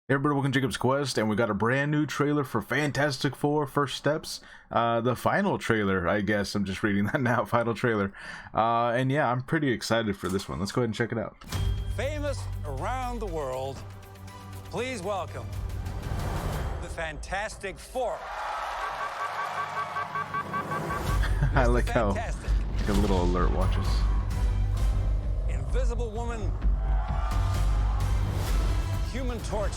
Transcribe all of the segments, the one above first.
Hey everybody, welcome to Jacob's Quest, and we got a brand new trailer for Fantastic Four First Steps. The final trailer, I guess. I'm just reading that now, final trailer. And yeah, I'm pretty excited for this one. Let's go ahead and check it out. Famous around the world, please welcome the Fantastic Four. I like how a little alert watches. Invisible Woman, Human Torch,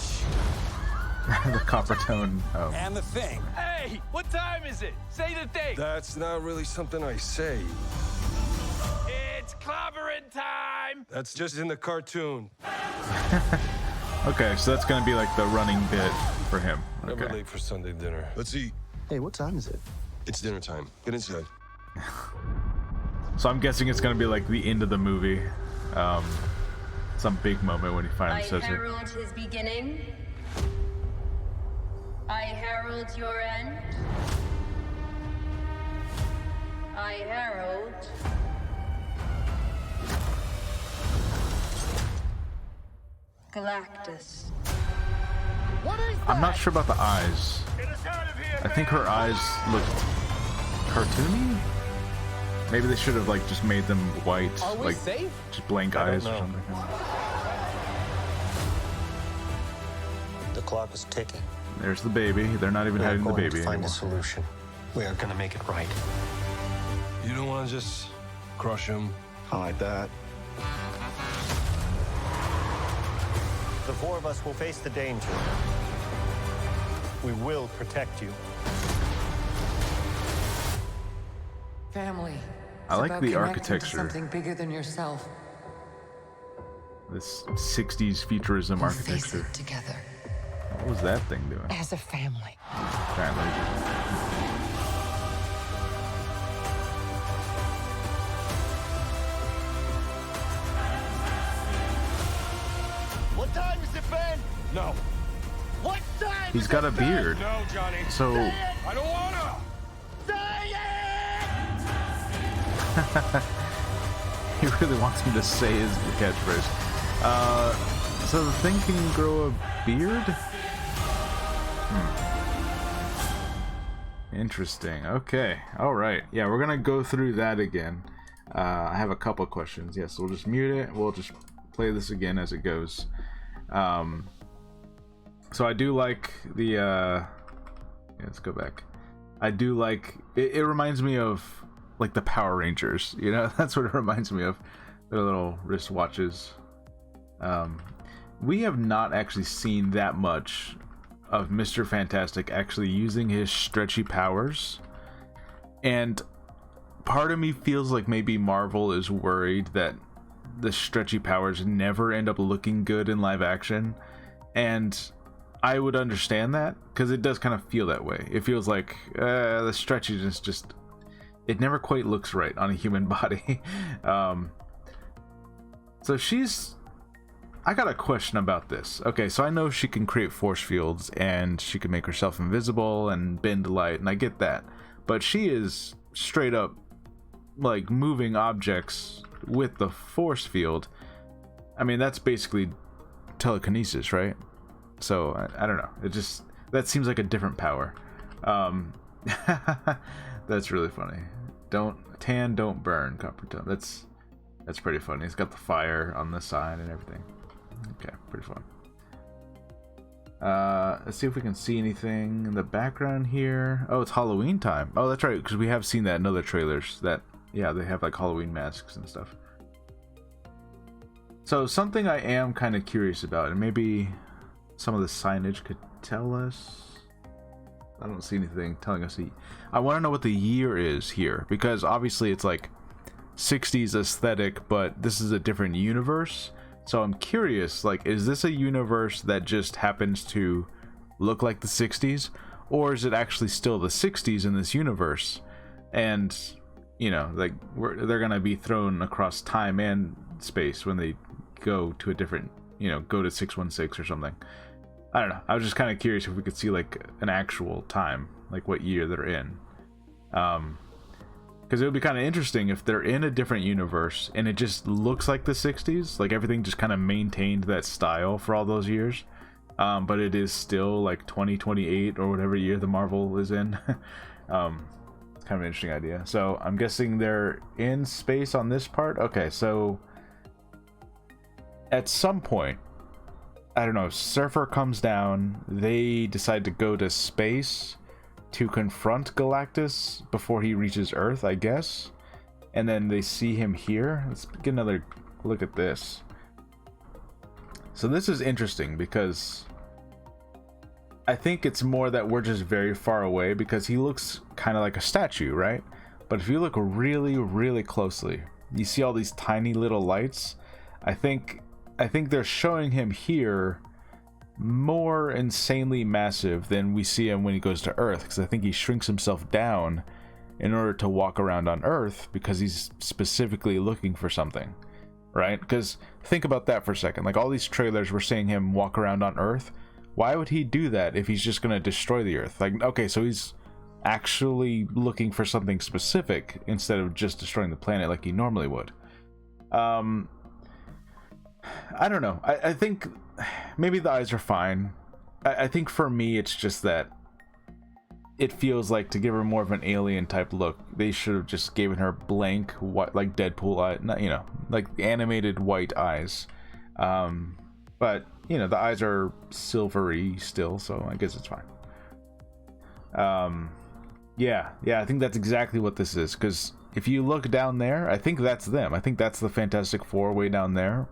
The copper tone. Oh. and the Thing. Hey, what time is it? Say the thing. That's not really something I say. It's clobbering time. That's just in the cartoon. Okay, so that's gonna be like the running bit for him. Never Okay. late for Sunday dinner. Let's eat. Hey, what time is it? It's dinner time. Get inside. So I'm guessing it's gonna be like the end of the movie. Some big moment when he finally I says it. herald his beginning. I herald your end. I herald Galactus. I'm not sure about the eyes. I think her eyes look cartoony. Maybe they should have like just made them white, like just blank eyes or something. The clock is ticking. There's the baby. They're not even We are hiding the going baby to find anymore. a solution. We are going to make it right. You don't want to just crush him. I like that. The four of us will face the danger. We will protect you. Family. I like It's the about connecting to architecture. Something bigger than yourself. This 60s futurism We'll face architecture. it together What was that thing doing? as a family. Giant laser. What time is it, Ben? No. What time? He's got a beard. No, Johnny. So I don't wanna. Say it! he really wants me to say his catchphrase. So the thing can grow a beard? Interesting. Okay. All right. Yeah, we're gonna go through that again. I have a couple questions. Yes, we'll just mute it. We'll just play this again as it goes. So I do like the. Yeah, let's go back. I do like it. It reminds me of like the Power Rangers. You know, that's what it reminds me of. Their little wristwatches. We have not actually seen that much of Mr. Fantastic actually using his stretchy powers, and part of me feels like maybe Marvel is worried that the stretchy powers never end up looking good in live action, and I would understand that because it does kind of feel that way. It feels like the stretchiness just it never quite looks right on a human body. So I got a question about this. Okay, so I know she can create force fields and she can make herself invisible and bend light, and I get that. But she is straight up like moving objects with the force field. I mean, that's basically telekinesis, right? So I don't know. It just that seems like a different power. That's really funny. Don't burn, copper tone. That's pretty funny. It's got the fire on the side and everything. Okay, pretty fun. Let's see if we can see anything in the background here. Oh, it's Halloween time. Oh, that's right, because we have seen that in other trailers. That yeah, they have like Halloween masks and stuff. So something I am kind of curious about, and maybe some of the signage could tell us. I don't see anything telling us. I want to know what the year is here, because obviously it's like 60s aesthetic, but this is a different universe. So I'm curious, like, is this a universe that just happens to look like the 60s, or is it actually still the 60s in this universe? And you know, like they're gonna be thrown across time and space when they go to a different, you know, go to 616 or something. I don't know. I was just kind of curious if we could see like an actual time, like what year they're in. Because it would be kind of interesting if they're in a different universe and it just looks like the 60s, like everything just kind of maintained that style for all those years. but it is still like 2028 or whatever year the Marvel is in. It's kind of an interesting idea. So I'm guessing they're in space on this part. Okay, so at some point, I don't know, Surfer comes down, they decide to go to space to confront Galactus before he reaches Earth, I guess. And then they see him here. Let's get another look at this. So this is interesting because I think it's more that we're just very far away, because he looks kind of like a statue, right? But if you look really, really closely, you see all these tiny little lights. I think they're showing him here more insanely massive than we see him when he goes to Earth, because I think he shrinks himself down in order to walk around on Earth because he's specifically looking for something, right? Because think about that for a second. Like, all these trailers, we're seeing him walk around on Earth. Why would he do that if he's just going to destroy the Earth? Like, okay, so he's actually looking for something specific instead of just destroying the planet like he normally would. I don't know. I think maybe the eyes are fine. I think for me, it's just that it feels like, to give her more of an alien type look, they should have just given her blank white, like Deadpool eye, not, you know, like animated white eyes. But you know, the eyes are silvery still, so I guess it's fine. Yeah, I think that's exactly what this is, because if you look down there, I think that's them. I think that's the Fantastic Four way down there.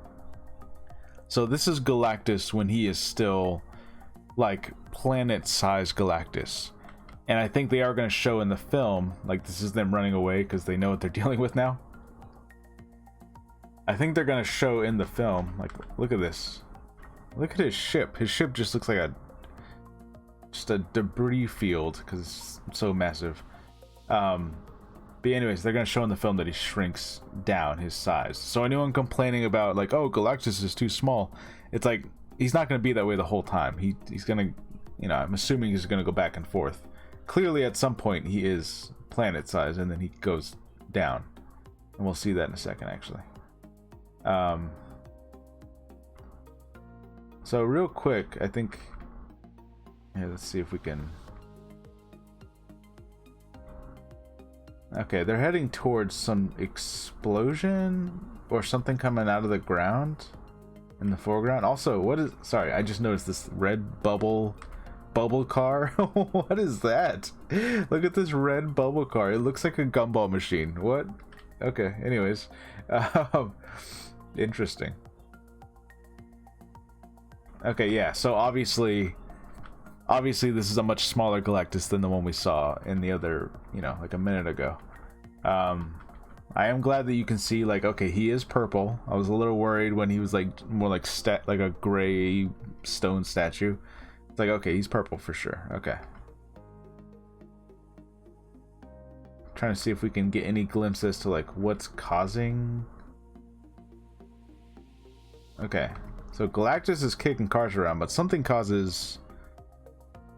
So this is Galactus when he is still like planet-sized Galactus. And I think they are going to show in the film, like, this is them running away because they know what they're dealing with now. I think they're going to show in the film, like, look at this. Look at his ship. His ship just looks like just a debris field because it's so massive. But anyways, they're going to show in the film that he shrinks down his size. So anyone complaining about, like, oh, Galactus is too small, it's like, he's not going to be that way the whole time. He's going to, you know, I'm assuming he's going to go back and forth. Clearly at some point he is planet size, and then he goes down, and we'll see that in a second, actually. So real quick, I think, yeah, let's see if we can. Okay, they're heading towards some explosion or something coming out of the ground in the foreground. Also, what is, sorry, I just noticed this red bubble car. What is that? Look at this red bubble car. It looks like a gumball machine. What? Okay, anyways. Interesting. Okay, yeah, so obviously this is a much smaller Galactus than the one we saw in the other, you know, like a minute ago. I am glad that you can see, like, okay, he is purple. I was a little worried when he was like more like like a gray stone statue. It's like, okay, he's purple for sure. Okay. Trying to see if we can get any glimpse as to like what's causing. Okay. So Galactus is kicking cars around, but something causes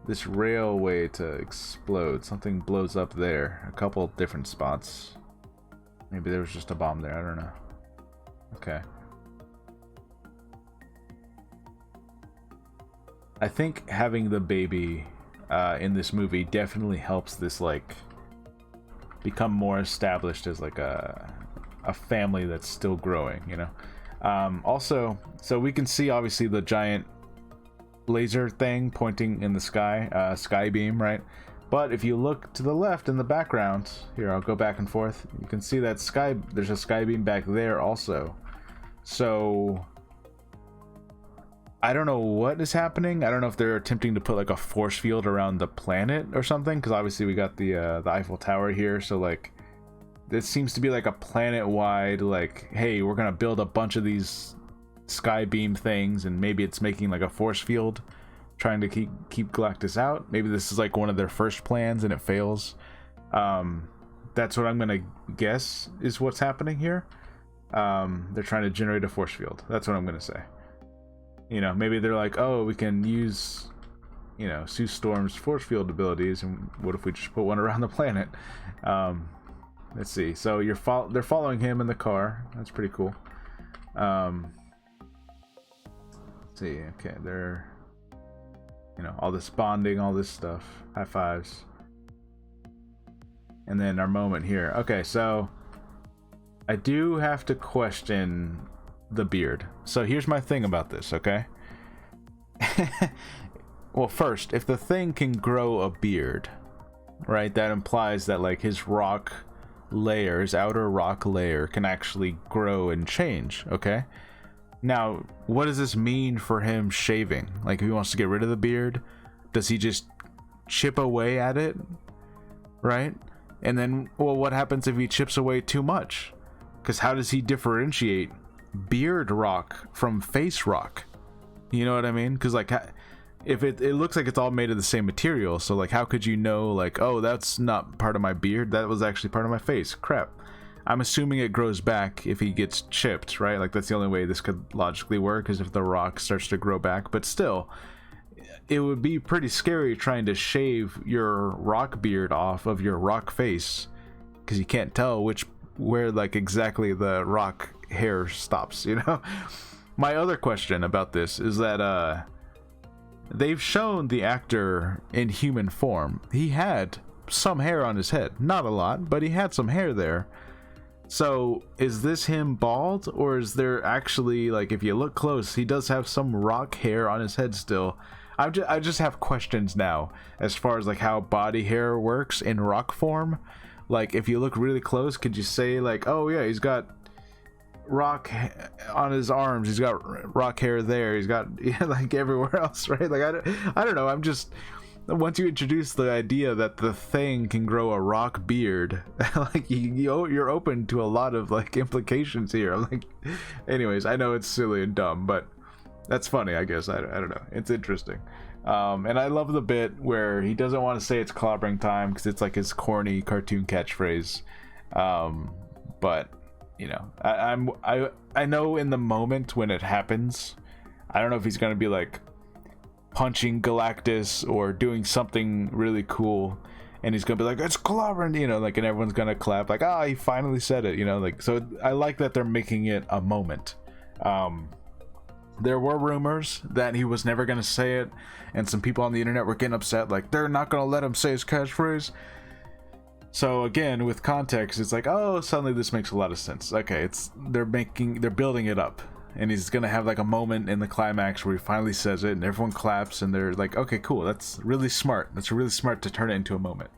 this railway to explode. Something blows up there. A couple different spots. Maybe there was just a bomb there. I don't know. Okay. I think having the baby in this movie definitely helps this, like, become more established as like a family that's still growing, you know. Also, so we can see obviously the giant laser thing pointing in the sky, sky beam, right? But if you look to the left in the background, here, I'll go back and forth, you can see that there's a sky beam back there also. So I don't know what is happening. I don't know if they're attempting to put like a force field around the planet or something, because obviously we got the Eiffel Tower here, so like this seems to be like a planet-wide, like, hey, we're gonna build a bunch of these sky beam things, and maybe it's making like a force field trying to keep Galactus out. Maybe this is like one of their first plans and it fails. That's what I'm gonna guess is what's happening here. They're trying to generate a force field. That's what I'm gonna say. You know, maybe they're like, oh, we can use, you know, Sue Storm's force field abilities, and what if we just put one around the planet? Let's see. So they're following him in the car. That's pretty cool. Let's see. Okay, You know, all this bonding, all this stuff. High fives. And then our moment here. Okay, so I do have to question the beard. So here's my thing about this, okay? Well, first, if the thing can grow a beard, right, that implies that like his rock layer, his outer rock layer, can actually grow and change, okay? Now, what does this mean for him shaving? Like, if he wants to get rid of the beard, does he just chip away at it, right? And then, well, what happens if he chips away too much? Because how does he differentiate beard rock from face rock? You know what I mean? Because like, if it looks like it's all made of the same material, so like, how could you know like, oh, that's not part of my beard, that was actually part of my face? Crap. I'm assuming it grows back if he gets chipped, right? Like, that's the only way this could logically work, is if the rock starts to grow back. But still, it would be pretty scary trying to shave your rock beard off of your rock face, because you can't tell where like exactly the rock hair stops, you know? My other question about this is that they've shown the actor in human form. He had some hair on his head, not a lot, but he had some hair there. So is this him bald, or is there actually, like, if you look close, he does have some rock hair on his head still? I just have questions now as far as like how body hair works in rock form. Like, if you look really close, could you say like, oh yeah, he's got rock on his arms, he's got rock hair there, he's got like everywhere else, right? Like, I don't know. I'm just, once you introduce the idea that the thing can grow a rock beard, like you're open to a lot of like implications here. Like, anyways, I know it's silly and dumb, but that's funny, I guess. I don't know, it's interesting. And I love the bit where he doesn't want to say it's clobbering time because it's like his corny cartoon catchphrase. But you know, I know in the moment when it happens, I don't know if he's gonna be like punching Galactus or doing something really cool, and he's gonna be like, it's clobbering, you know, like, and everyone's gonna clap like, ah, he finally said it, you know, like. So I like that they're making it a moment. There were rumors that he was never gonna say it, and some people on the internet were getting upset, like, they're not gonna let him say his catchphrase. So again, with context, it's like, oh, suddenly this makes a lot of sense. Okay, they're building it up, and he's gonna have like a moment in the climax where he finally says it, and everyone claps, and they're like, okay, cool, that's really smart. That's really smart to turn it into a moment.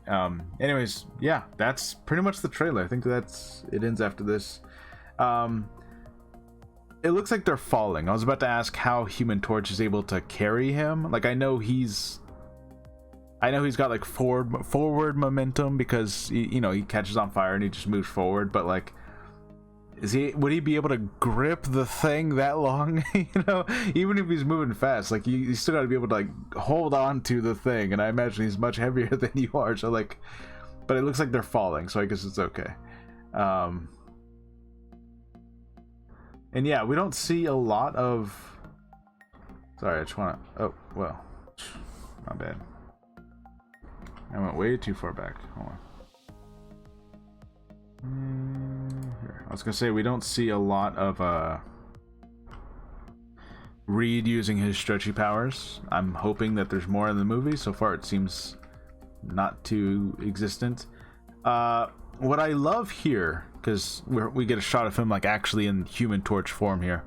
Anyways, yeah, that's pretty much the trailer. I think it ends after this. It looks like they're falling. I was about to ask how Human Torch is able to carry him. Like, I know he's got like forward momentum because he catches on fire and he just moves forward, but like, would he be able to grip the thing that long? You know, even if he's moving fast, like, you still got to be able to like hold on to the thing, and I imagine he's much heavier than you are, so like, but it looks like they're falling, so I guess it's okay. And yeah, we don't see a lot of, sorry, I just want to, oh, well, my bad. I went way too far back. Hold on. Here. I was gonna say, we don't see a lot of Reed using his stretchy powers. I'm hoping that there's more in the movie. So far it seems not too existent. What I love here, because we get a shot of him like actually in Human Torch form here.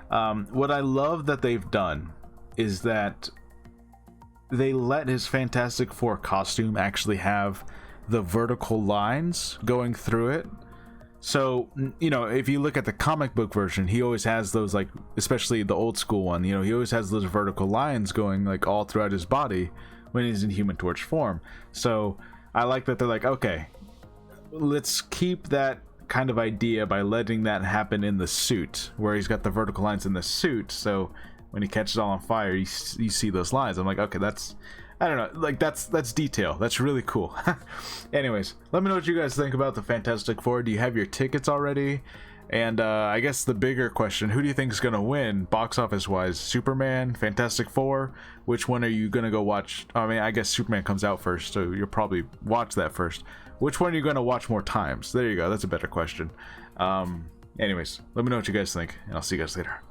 What I love that they've done is that they let his Fantastic Four costume actually have the vertical lines going through it. So, you know, if you look at the comic book version, he always has those, like, especially the old school one, you know, he always has those vertical lines going like all throughout his body when he's in Human Torch form. So I like that they're like, okay, let's keep that kind of idea by letting that happen in the suit, where he's got the vertical lines in the suit, so when he catches all on fire, you see those lines. I'm like, okay, that's, I don't know, like, that's detail. That's really cool. Anyways, let me know what you guys think about the Fantastic Four. Do you have your tickets already? And I guess the bigger question, who do you think is going to win box office wise? Superman, Fantastic Four? Which one are you going to go watch? I mean, I guess Superman comes out first, so you'll probably watch that first. Which one are you going to watch more times? There you go. That's a better question. Anyways, let me know what you guys think, and I'll see you guys later.